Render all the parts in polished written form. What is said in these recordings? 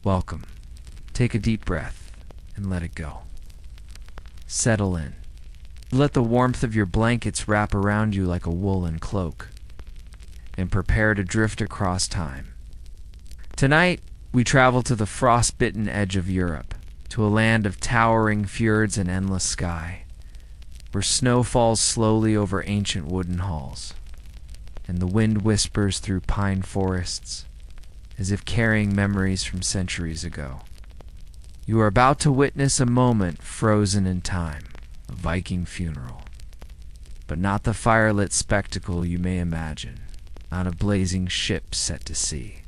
Welcome. Take a deep breath and let it go. Settle in. Let the warmth of your blankets wrap around you like a woolen cloak, and prepare to drift across time. Tonight, we travel to the frost-bitten edge of Europe, to a land of towering fjords and endless sky, where snow falls slowly over ancient wooden halls, and the wind whispers through pine forests, as if carrying memories from centuries ago. You are about to witness a moment frozen in time, a Viking funeral. But not the firelit spectacle you may imagine, not a blazing ship set to sea.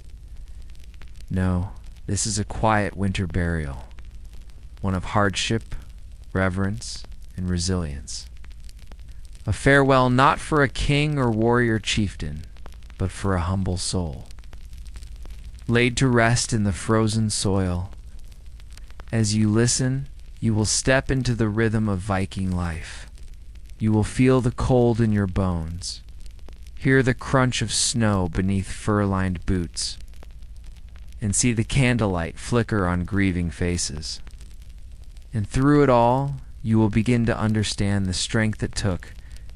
No, this is a quiet winter burial, one of hardship, reverence, and resilience. A farewell not for a king or warrior chieftain, but for a humble soul, laid to rest in the frozen soil. As you listen, you will step into the rhythm of Viking life. You will feel the cold in your bones, hear the crunch of snow beneath fur-lined boots, and see the candlelight flicker on grieving faces. And through it all, you will begin to understand the strength it took,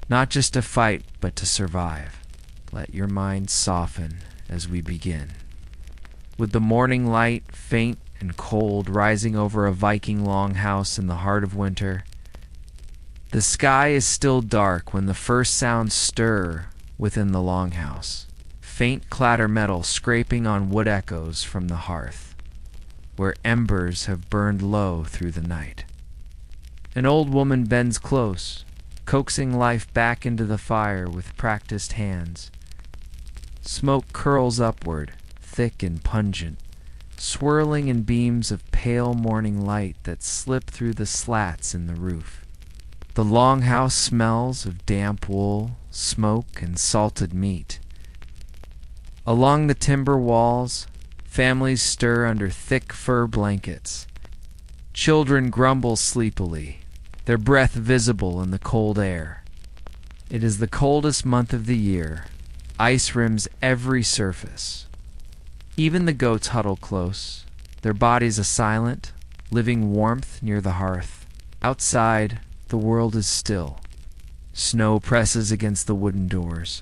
not just to fight, but to survive. Let your mind soften as we begin. With the morning light, faint and cold, rising over a Viking longhouse in the heart of winter, the sky is still dark when the first sounds stir within the longhouse. Faint clatter metal scraping on wood echoes from the hearth, where embers have burned low through the night. An old woman bends close, coaxing life back into the fire with practiced hands. Smoke curls upward, thick and pungent, swirling in beams of pale morning light that slip through the slats in the roof. The longhouse smells of damp wool, smoke, and salted meat. Along the timber walls, families stir under thick fur blankets. Children grumble sleepily, their breath visible in the cold air. It is the coldest month of the year. Ice rims every surface. Even the goats huddle close, their bodies a silent, living warmth near the hearth. Outside, the world is still. Snow presses against the wooden doors.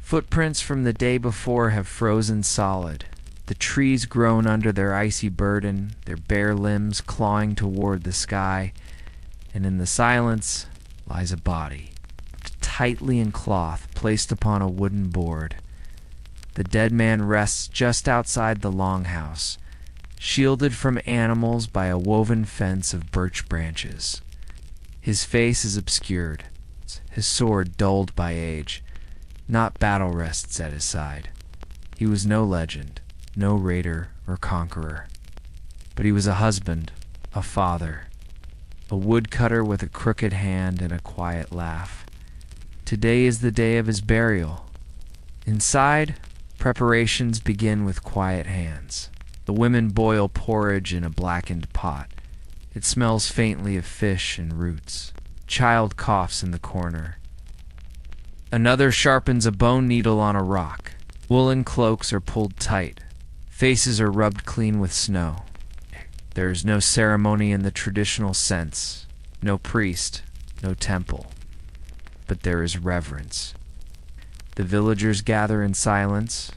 Footprints from the day before have frozen solid, the trees groan under their icy burden, their bare limbs clawing toward the sky, and in the silence lies a body, tightly in cloth, placed upon a wooden board. The dead man rests just outside the longhouse, shielded from animals by a woven fence of birch branches. His face is obscured, his sword dulled by age. Not battle rests at his side. He was no legend, no raider or conqueror. But he was a husband, a father, a woodcutter with a crooked hand and a quiet laugh. Today is the day of his burial. Inside, preparations begin with quiet hands. The women boil porridge in a blackened pot. It smells faintly of fish and roots. Child coughs in the corner. Another sharpens a bone needle on a rock. Woolen cloaks are pulled tight. Faces are rubbed clean with snow. There is no ceremony in the traditional sense, no priest, no temple. But there is reverence. The villagers gather in silence,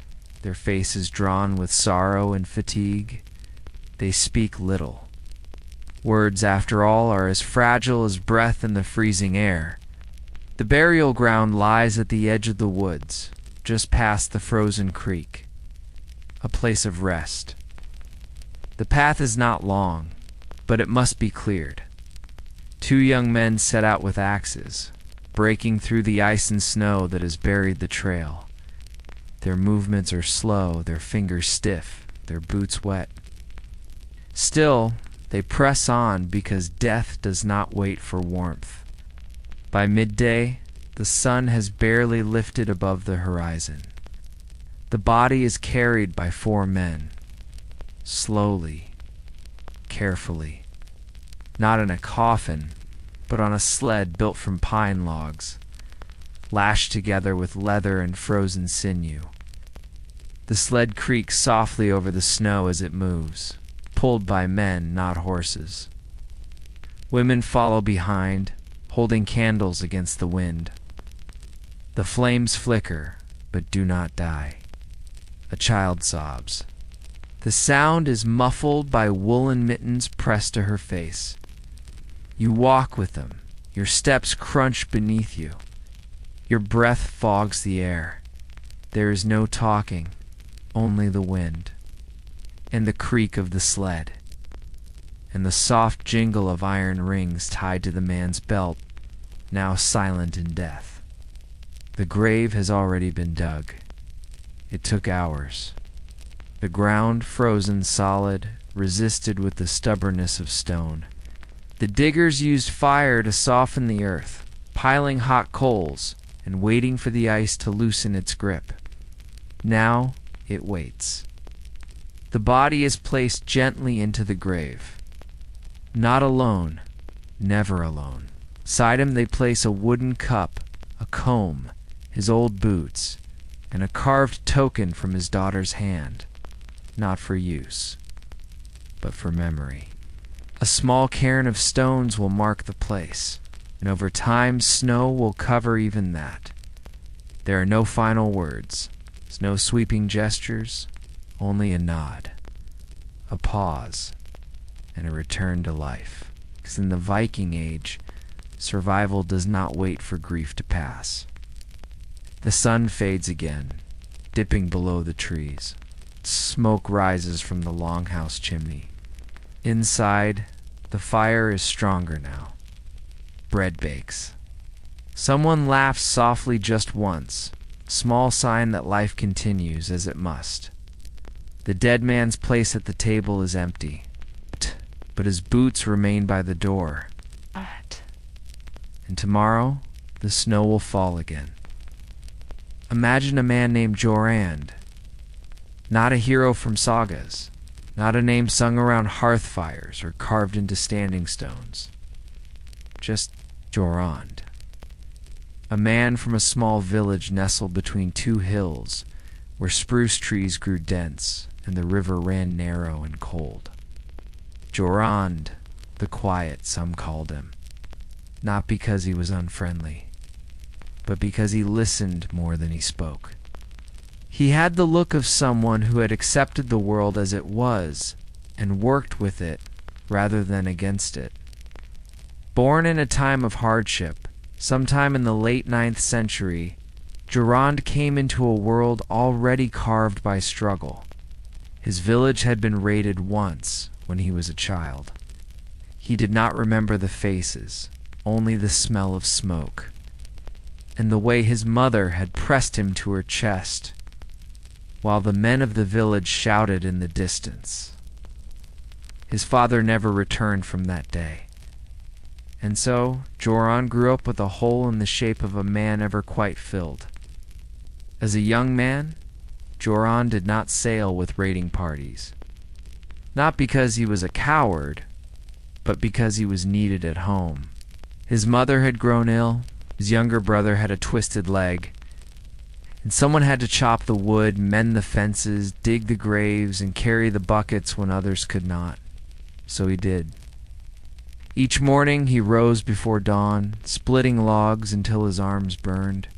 their faces drawn with sorrow and fatigue. They speak little. Words, after all, are as fragile as breath in the freezing air. The burial ground lies at the edge of the woods, just past the frozen creek, a place of rest. The path is not long, but it must be cleared. Two young men set out with axes, breaking through the ice and snow that has buried the trail. Their movements are slow, their fingers stiff, their boots wet. Still, they press on because death does not wait for warmth. By midday, the sun has barely lifted above the horizon. The body is carried by 4 men, slowly, carefully, not in a coffin, but on a sled built from pine logs, lashed together with leather and frozen sinew. The sled creaks softly over the snow as it moves, pulled by men, not horses. Women follow behind, holding candles against the wind. The flames flicker, but do not die. A child sobs. The sound is muffled by woolen mittens pressed to her face. You walk with them. Your steps crunch beneath you. Your breath fogs the air. There is no talking, only the wind, and the creak of the sled, and the soft jingle of iron rings tied to the man's belt, now silent in death. The grave has already been dug. It took hours. The ground, frozen solid, resisted with the stubbornness of stone. The diggers used fire to soften the earth, piling hot coals and waiting for the ice to loosen its grip. Now it waits. The body is placed gently into the grave. Not alone, never alone. Beside him they place a wooden cup, a comb, his old boots, and a carved token from his daughter's hand, not for use, but for memory. A small cairn of stones will mark the place, and over time snow will cover even that. There are no final words, no sweeping gestures, only a nod, a pause, and a return to life. Because in the Viking Age, survival does not wait for grief to pass. The sun fades again, dipping below the trees. Smoke rises from the longhouse chimney. Inside, the fire is stronger now. Bread bakes. Someone laughs softly just once, small sign that life continues as it must. The dead man's place at the table is empty, but his boots remain by the door. And tomorrow, the snow will fall again. Imagine a man named Jorand, not a hero from sagas, not a name sung around hearth fires or carved into standing stones. Just Jorand. A man from a small village nestled between two hills where spruce trees grew dense and the river ran narrow and cold. Jorand, the quiet, some called him, not because he was unfriendly, but because he listened more than he spoke. He had the look of someone who had accepted the world as it was and worked with it rather than against it. Born in a time of hardship, sometime in the late 9th century, Jorand came into a world already carved by struggle. His village had been raided once when he was a child. He did not remember the faces, only the smell of smoke, and the way his mother had pressed him to her chest, while the men of the village shouted in the distance. His father never returned from that day. And so, Jorand grew up with a hole in the shape of a man never quite filled. As a young man, Jorand did not sail with raiding parties. Not because he was a coward, but because he was needed at home. His mother had grown ill, his younger brother had a twisted leg, and someone had to chop the wood, mend the fences, dig the graves, and carry the buckets when others could not. So he did. Each morning he rose before dawn, splitting logs until his arms burned.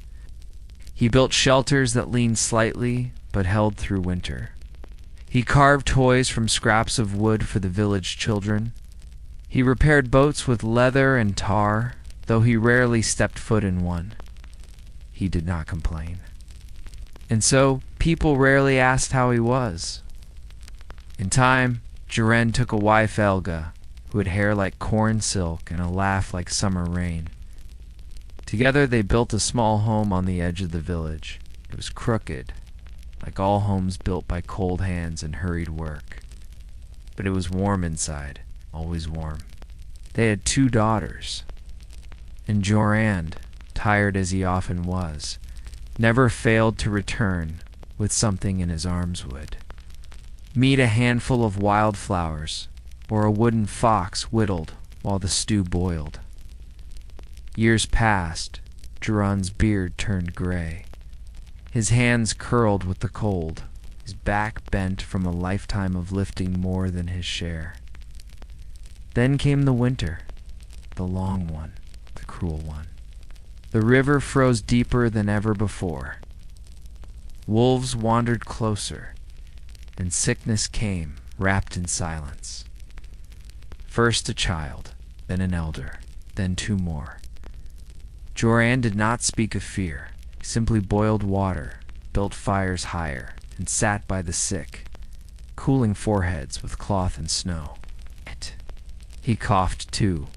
He built shelters that leaned slightly but held through winter. He carved toys from scraps of wood for the village children. He repaired boats with leather and tar, though he rarely stepped foot in one. He did not complain. And so people rarely asked how he was. In time, Jorand took a wife, Elga, who had hair like corn silk and a laugh like summer rain. Together they built a small home on the edge of the village. It was crooked, like all homes built by cold hands and hurried work. But it was warm inside, always warm. They had 2 daughters. And Jorand, tired as he often was, never failed to return with something in his arms would. Meet a handful of wildflowers, or a wooden fox whittled while the stew boiled. Years passed, Jorand's beard turned gray. His hands curled with the cold. his back bent from a lifetime of lifting more than his share. Then came the winter, the long one, the cruel one. The river froze deeper than ever before. Wolves wandered closer, and sickness came, wrapped in silence. First a child, then an elder, then two more. Joran did not speak of fear. He simply boiled water, built fires higher, and sat by the sick, cooling foreheads with cloth and snow. He coughed too.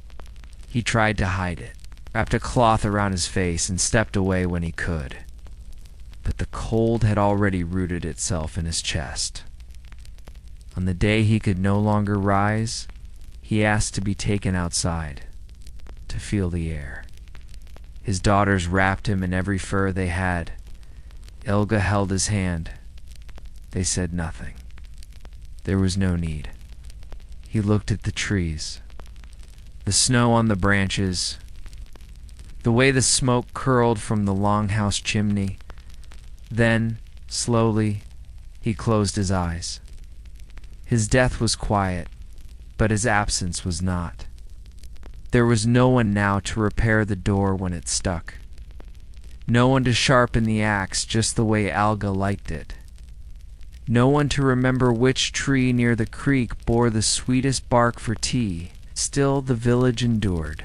He tried to hide it, wrapped a cloth around his face, and stepped away when he could. But the cold had already rooted itself in his chest. On the day he could no longer rise, he asked to be taken outside, to feel the air. His daughters wrapped him in every fur they had. Elga held his hand. They said nothing. There was no need. He looked at the trees, the snow on the branches, the way the smoke curled from the longhouse chimney. Then, slowly, he closed his eyes. His death was quiet, but his absence was not. There was no one now to repair the door when it stuck. No one to sharpen the axe just the way Alga liked it. No one to remember which tree near the creek bore the sweetest bark for tea. Still the village endured.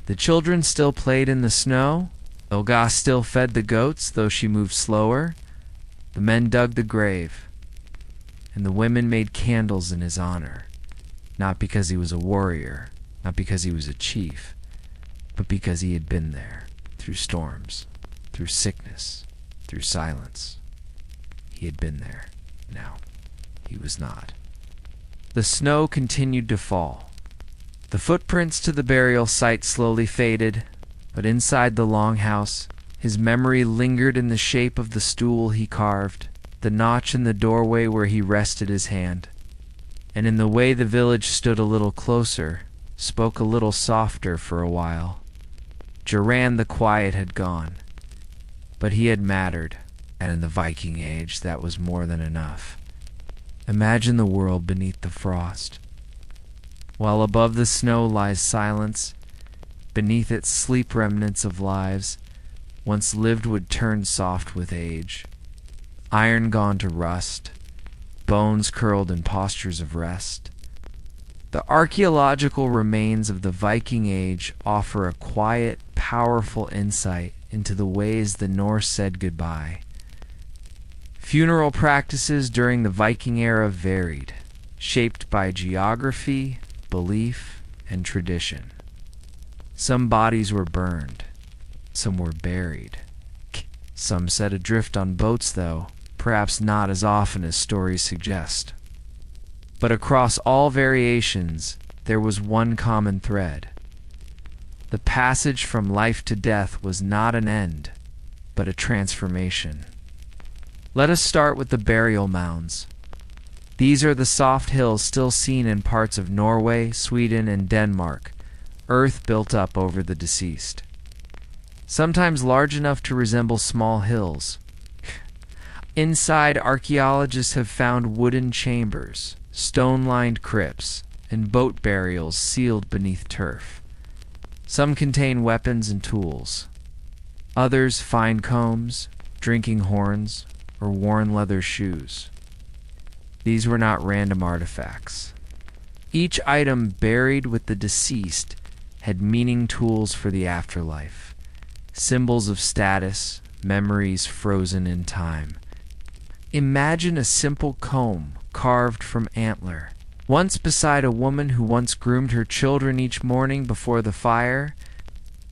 The children still played in the snow. Elga still fed the goats, though she moved slower. The men dug the grave, and the women made candles in his honor, not because he was a warrior, not because he was a chief, but because he had been there, through storms, through sickness, through silence. He had been there. Now, he was not. The snow continued to fall. The footprints to the burial site slowly faded, but inside the longhouse, his memory lingered in the shape of the stool he carved, the notch in the doorway where he rested his hand, and in the way the village stood a little closer, spoke a little softer for a while. Joran the quiet had gone, but he had mattered, and in the Viking age that was more than enough. Imagine the world beneath the frost. While above the snow lies silence, beneath it sleep remnants of lives once lived would turn soft with age. Iron gone to rust, bones curled in postures of rest. The archaeological remains of the Viking age offer a quiet, powerful insight into the ways the Norse said goodbye. Funeral practices during the Viking era varied, shaped by geography, belief, and tradition. Some bodies were burned, some were buried. Some set adrift on boats, though, perhaps not as often as stories suggest. But across all variations, there was one common thread. The passage from life to death was not an end, but a transformation. Let us start with the burial mounds. These are the soft hills still seen in parts of Norway, Sweden, and Denmark, earth built up over the deceased. Sometimes large enough to resemble small hills. Inside, archaeologists have found wooden chambers, stone-lined crypts, and boat burials sealed beneath turf. Some contain weapons and tools. Others fine combs, drinking horns, or worn leather shoes. These were not random artifacts. Each item buried with the deceased had meaning tools for the afterlife, symbols of status, memories frozen in time. Imagine a simple comb carved from antler, once beside a woman who once groomed her children each morning before the fire.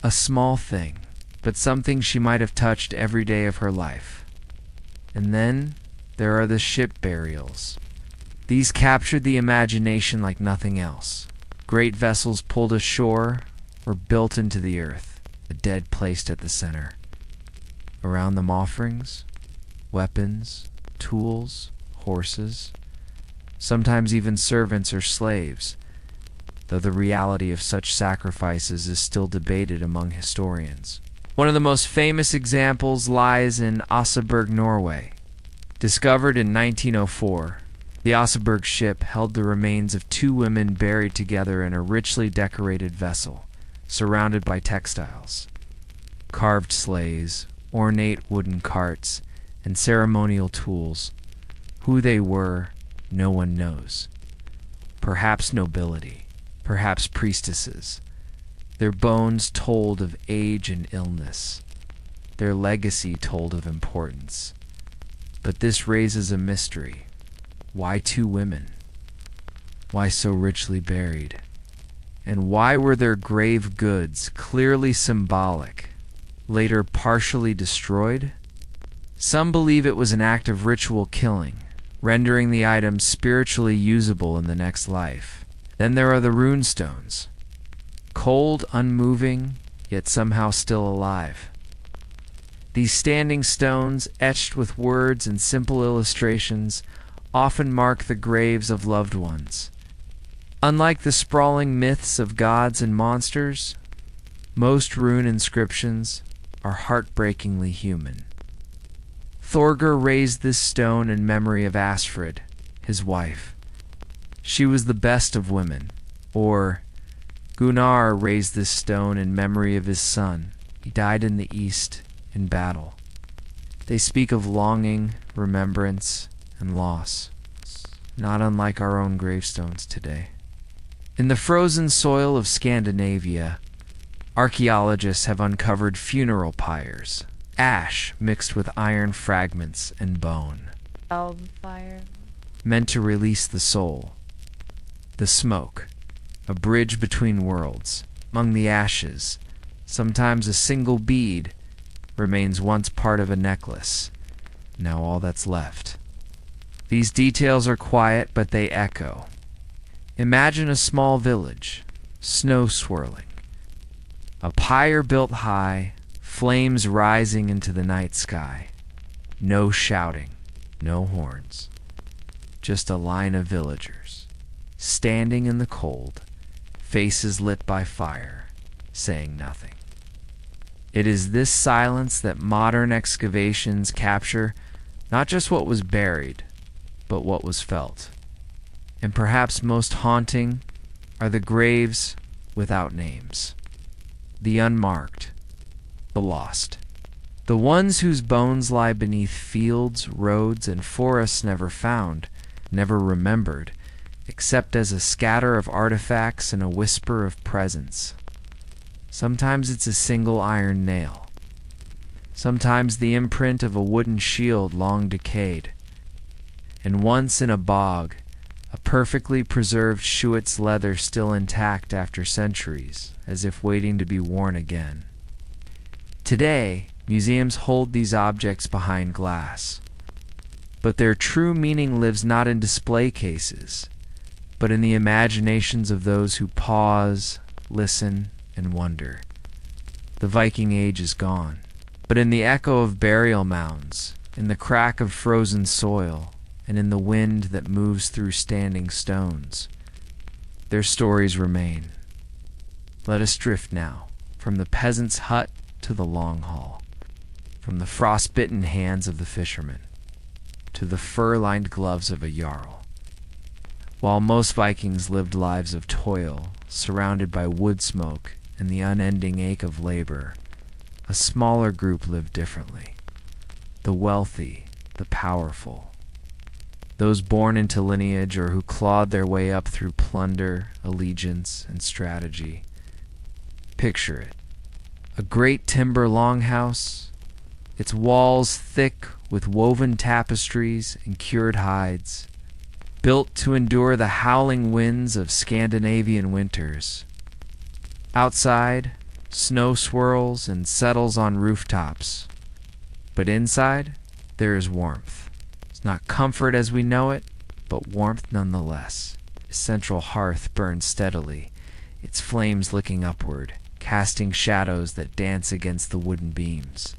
A small thing, but something she might have touched every day of her life. And then there are the ship burials. These captured the imagination like nothing else. Great vessels pulled ashore or built into the earth, the dead placed at the center. Around them offerings, weapons, tools, horses, sometimes even servants or slaves, though the reality of such sacrifices is still debated among historians. One of the most famous examples lies in Oseberg, Norway. Discovered in 1904, the Oseberg ship held the remains of two women buried together in a richly decorated vessel, surrounded by textiles. Carved sleighs, ornate wooden carts, and ceremonial tools. Who they were, no one knows. Perhaps nobility, perhaps priestesses. Their bones told of age and illness. Their legacy told of importance. But this raises a mystery. Why two women? Why so richly buried? And why were their grave goods, clearly symbolic, later partially destroyed? Some believe it was an act of ritual killing, rendering the items spiritually usable in the next life. Then there are the rune stones, cold, unmoving, yet somehow still alive. These standing stones, etched with words and simple illustrations, often mark the graves of loved ones. Unlike the sprawling myths of gods and monsters, most rune inscriptions are heartbreakingly human. Thorgr raised this stone in memory of Astrid, his wife. She was the best of women. Or Gunnar raised this stone in memory of his son. He died in the east in battle. They speak of longing, remembrance, and loss, not unlike our own gravestones today. In the frozen soil of Scandinavia, archaeologists have uncovered funeral pyres, ash mixed with iron fragments and bone, Fire. meant to release the soul. The smoke, a bridge between worlds. Among the ashes, sometimes a single bead remains once part of a necklace, now all that's left. These details are quiet, but they echo. Imagine a small village, snow swirling, a pyre built high, flames rising into the night sky. No shouting, no horns, just a line of villagers, standing in the cold, faces lit by fire, saying nothing. It is this silence that modern excavations capture, not just what was buried, but what was felt. And perhaps most haunting are the graves without names, the unmarked, the lost, the ones whose bones lie beneath fields, roads, and forests never found, never remembered, except as a scatter of artifacts and a whisper of presence. Sometimes it's a single iron nail, sometimes the imprint of a wooden shield long decayed, and once in a bog, a perfectly preserved Schuett's leather still intact after centuries, as if waiting to be worn again. Today, museums hold these objects behind glass, but their true meaning lives not in display cases, but in the imaginations of those who pause, listen, and wonder. The Viking Age is gone, but in the echo of burial mounds, in the crack of frozen soil, and in the wind that moves through standing stones, their stories remain. Let us drift now, from the peasant's hut to the long haul, from the frostbitten hands of the fisherman to the fur-lined gloves of a jarl. While most Vikings lived lives of toil, surrounded by wood smoke and the unending ache of labor, a smaller group lived differently. The wealthy, the powerful, those born into lineage or who clawed their way up through plunder, allegiance, and strategy. Picture it. A great timber longhouse, its walls thick with woven tapestries and cured hides, built to endure the howling winds of Scandinavian winters. Outside, snow swirls and settles on rooftops, but inside, there is warmth. It's not comfort as we know it, but warmth nonetheless. A central hearth burns steadily, its flames licking upward, casting shadows that dance against the wooden beams.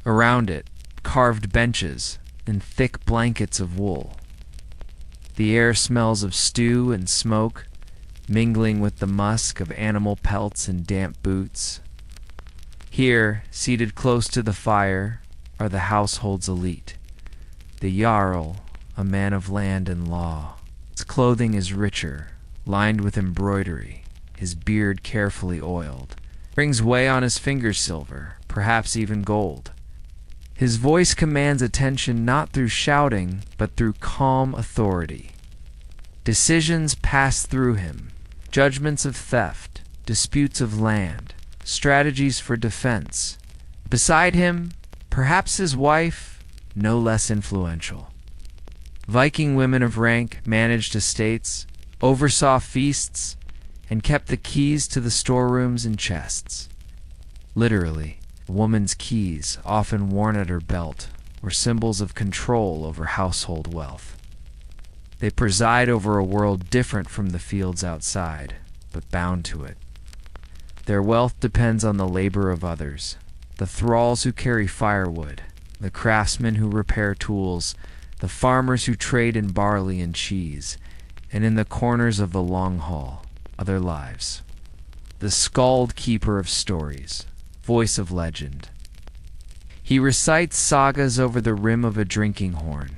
Around it, carved benches and thick blankets of wool. The air smells of stew and smoke, mingling with the musk of animal pelts and damp boots. Here, seated close to the fire, are the household's elite. The Jarl, a man of land and law. His clothing is richer, lined with embroidery, his beard carefully oiled. Rings weigh on his fingers silver, perhaps even gold. His voice commands attention not through shouting, but through calm authority. Decisions pass through him, judgments of theft, disputes of land, strategies for defense. Beside him, perhaps his wife, no less influential. Viking women of rank managed estates, oversaw feasts, and kept the keys to the storerooms and chests. Literally, a woman's keys, often worn at her belt, were symbols of control over household wealth. They preside over a world different from the fields outside, but bound to it. Their wealth depends on the labor of others, the thralls who carry firewood, the craftsmen who repair tools, the farmers who trade in barley and cheese, and in the corners of the long hall, other lives. The skald keeper of stories, voice of legend. He recites sagas over the rim of a drinking horn.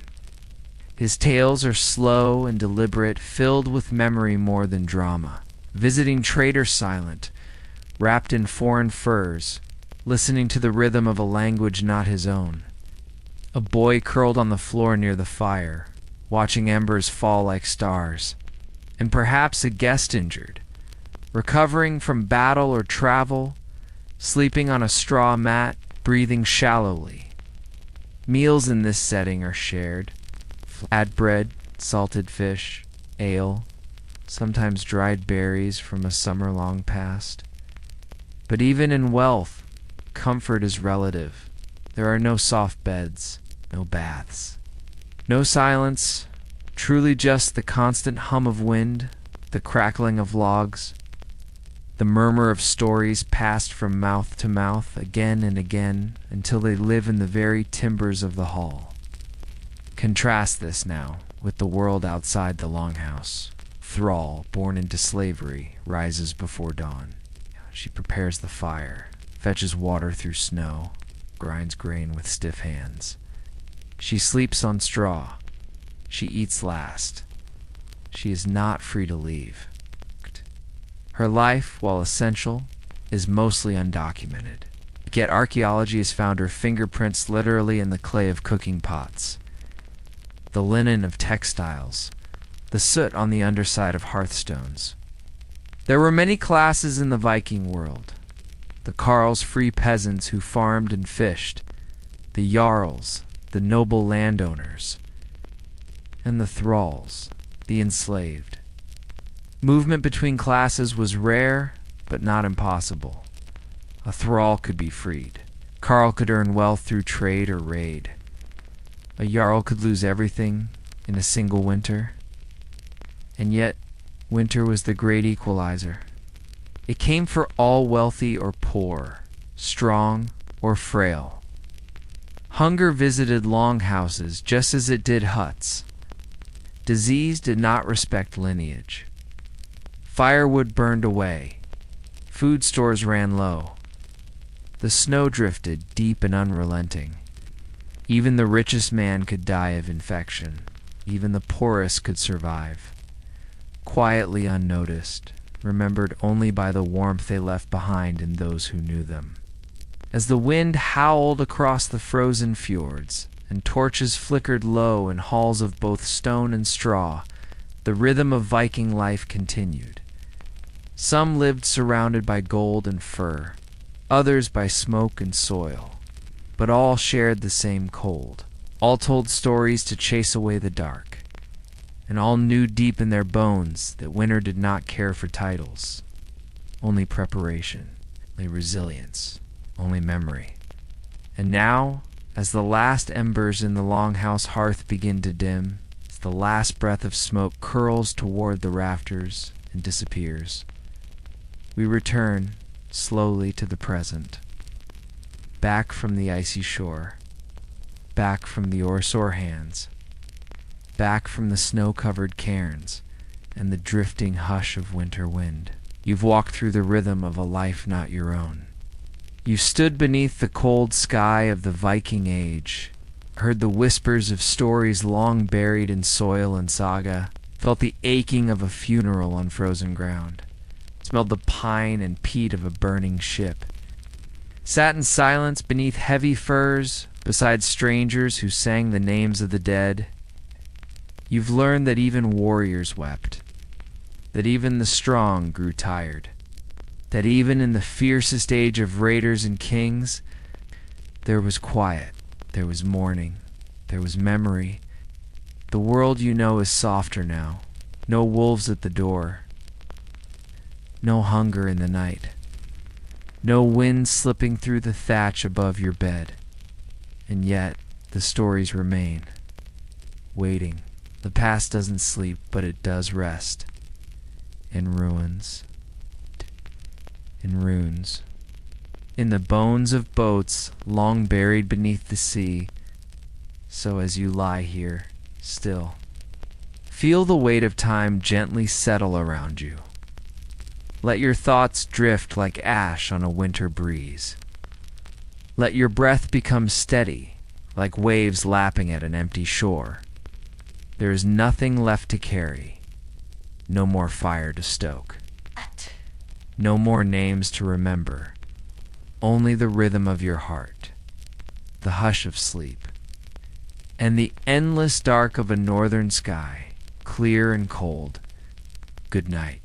His tales are slow and deliberate, filled with memory more than drama. Visiting traders silent, wrapped in foreign furs, listening to the rhythm of a language not his own. A boy curled on the floor near the fire, watching embers fall like stars. And perhaps a guest injured, recovering from battle or travel, sleeping on a straw mat, breathing shallowly. Meals in this setting are shared. Flatbread, salted fish, ale, sometimes dried berries from a summer long past. But even in wealth, comfort is relative. There are no soft beds, no baths, no silence, truly just the constant hum of wind, the crackling of logs, the murmur of stories passed from mouth to mouth again and again until they live in the very timbers of the hall. Contrast this now with the world outside the longhouse. Thrall, born into slavery, rises before dawn. She prepares the fire, fetches water through snow, grinds grain with stiff hands. She sleeps on straw. She eats last. She is not free to leave. Her life, while essential, is mostly undocumented. Yet archaeology has found her fingerprints literally in the clay of cooking pots, the linen of textiles, the soot on the underside of hearthstones. There were many classes in the Viking world. The carls, free peasants who farmed and fished, the jarls, the noble landowners, and the thralls, the enslaved. Movement between classes was rare, but not impossible. A thrall could be freed. Carl could earn wealth through trade or raid. A jarl could lose everything in a single winter. And yet, winter was the great equalizer. It came for all wealthy or poor, strong or frail. Hunger visited longhouses just as it did huts. Disease did not respect lineage. Firewood burned away. Food stores ran low. The snow drifted deep and unrelenting. Even the richest man could die of infection. Even the poorest could survive. Quietly unnoticed, remembered only by the warmth they left behind in those who knew them. As the wind howled across the frozen fjords, and torches flickered low in halls of both stone and straw, the rhythm of Viking life continued. Some lived surrounded by gold and fur, others by smoke and soil, but all shared the same cold. All told stories to chase away the dark, and all knew deep in their bones that winter did not care for titles, only preparation, only resilience, only memory. And now, as the last embers in the longhouse hearth begin to dim, as the last breath of smoke curls toward the rafters and disappears, we return slowly to the present, back from the icy shore, back from the oar-sore hands, back from the snow-covered cairns and the drifting hush of winter wind. You've walked through the rhythm of a life not your own. You stood beneath the cold sky of the Viking age, heard the whispers of stories long buried in soil and saga, felt the aching of a funeral on frozen ground, smelled the pine and peat of a burning ship, sat in silence beneath heavy firs beside strangers who sang the names of the dead. You've learned that even warriors wept, that even the strong grew tired, that even in the fiercest age of raiders and kings, there was quiet, there was mourning, there was memory. The world you know is softer now. No wolves at the door. No hunger in the night. No wind slipping through the thatch above your bed. And yet, the stories remain. Waiting. The past doesn't sleep, but it does rest. In ruins. In runes. In the bones of boats long buried beneath the sea. So as you lie here, still, feel the weight of time gently settle around you. Let your thoughts drift like ash on a winter breeze. Let your breath become steady, like waves lapping at an empty shore. There is nothing left to carry, no more fire to stoke, no more names to remember, only the rhythm of your heart, the hush of sleep, and the endless dark of a northern sky, clear and cold. Good night.